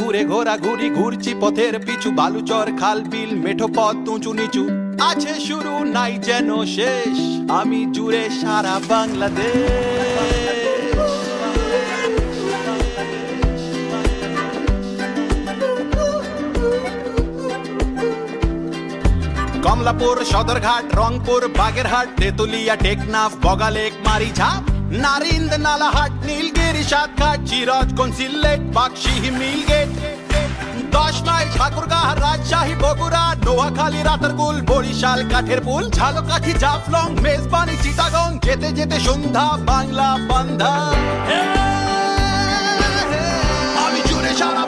ঘুরে ঘোরাঘুরি ঘুরছি পথের পিছু, বালুচর খাল বিল মেঠো পথ উঁচু নিচু, আছে শুরু নাই যেন শেষ, আমি জুড়ে সারা বাংলাদেশ। কমলাপুর, সদরঘাট, রংপুর, বাগেরহাট, তেতুলিয়া, টেকনাফ, বগালেক, মারিঝাপ, নারিন্দ, নালাহাট, নীলগিরি, সাতঘাট, চিরাজগঞ্জ, সিলেট, বাক্সিহি, মিলগেট, 10 মাইল, ঠাকুরগাঁ, রাজশাহী, বগুড়া, নোয়াখালী, রাতারগুল, বরিশাল, কাঠেরপুল, ঝালকাঠি, জাফলং, মেজবানি, চিটাগং, যেতে যেতে সন্ধ্যা, বাংলা বান্ধা, আমি জুড়ে সারা